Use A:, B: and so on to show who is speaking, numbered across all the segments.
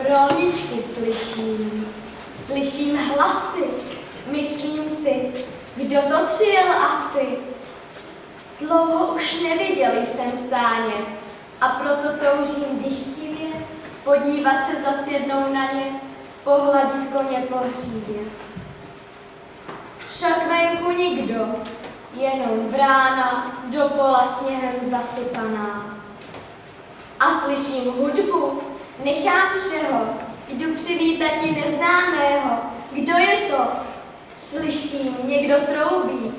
A: Rolničky slyším hlasy, myslím si, kdo to přijel asi. Dlouho už neviděl jsem sáně a proto toužím dychtivě podívat se zas jednou na ně, pohladit koně po hřívě. Však venku nikdo, jenom brána do pola sněhem zasypaná. A slyším hudbu, nechám všeho, jdu přivítati neznámého. Kdo je to? Slyším, někdo troubí,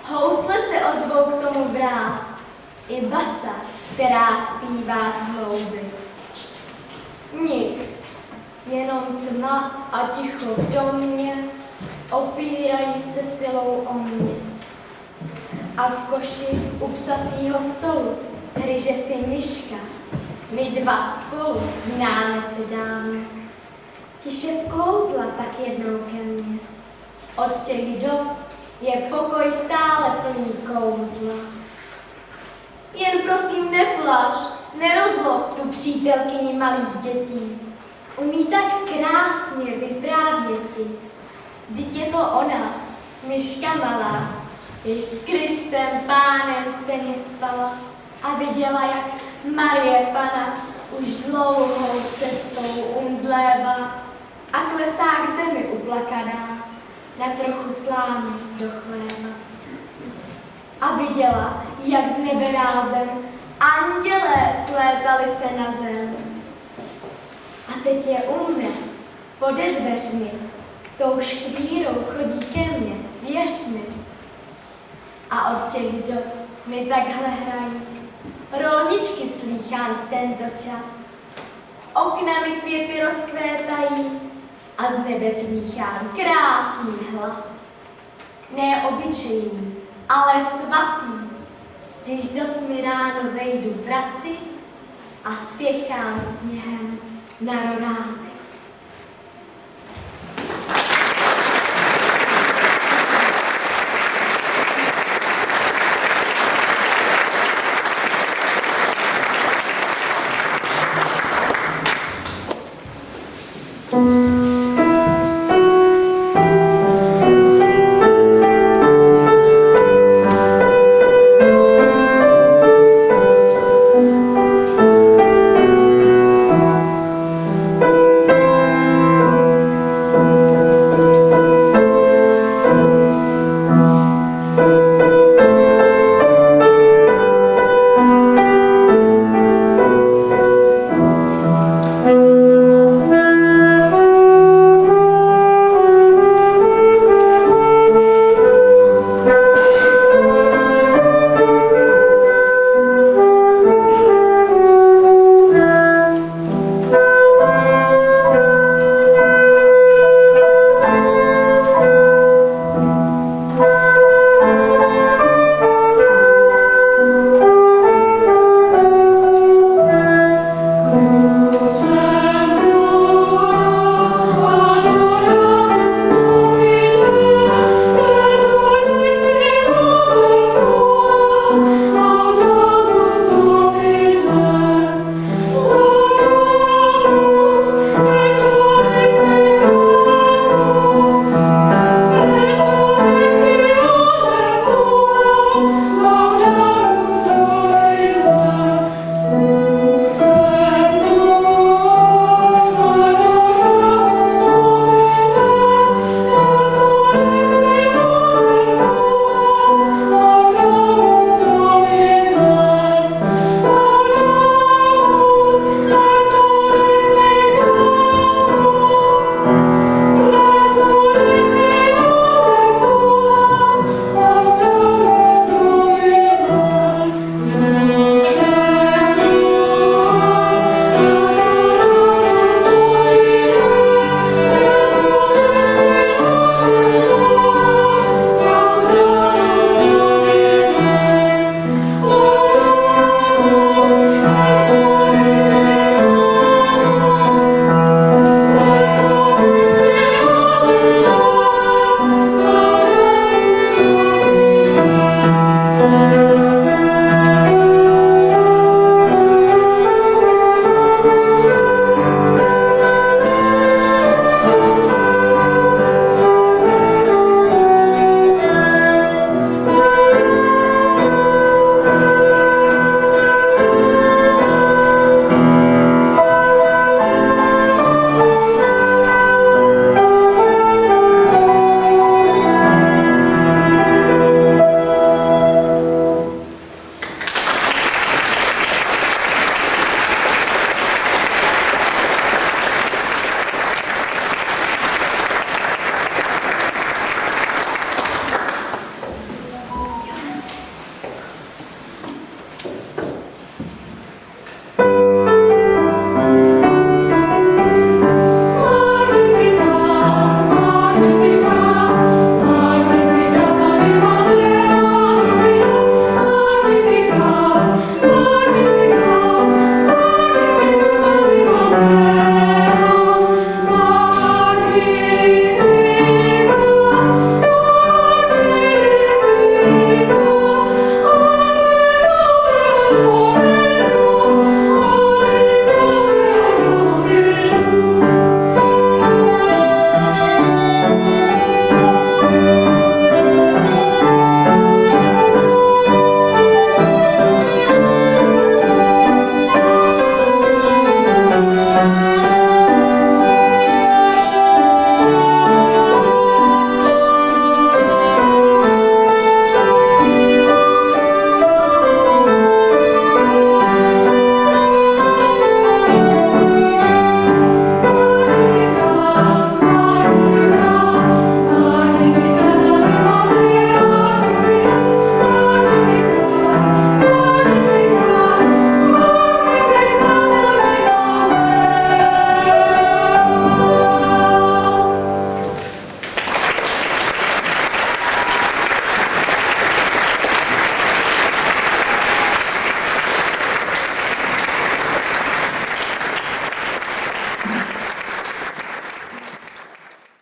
A: housle se ozvou k tomu vráz, i basa, která zpívá z hlouby. Nic, jenom tma a ticho v domě, opírají se silou o mě. A v koši u psacího stolu hryže si myška, my dva spolu známe se dávno. Tiše vklouzla tak jednou ke mně. Od těch dob je pokoj stále plný kouzla. Jen prosím neplač, nerozlob tu přítelkyni malých dětí. Umí tak krásně vyprávět ti. Vždyť je to ona, myška malá, jež s Kristem Pánem v seně spala a viděla, jak Marie Pana už dlouhou cestou umdlévá a klesá k zemi uplakaná na trochu slámy do chléba. A viděla, jak z nebe rázem andělé slétali se na zem. A teď je u mne, pode dveřmi, tou škvírou chodí ke mně, věř mi. A od těch dob mi takhle hrají, rolničky slýchám v tento čas. Oknami květy rozkvétají a z nebe slýchám krásný hlas. Ne obyčejný, ale svatý, když do tmy ráno vejdu vraty a spěchám sněhem na rodázek.
B: Thank you.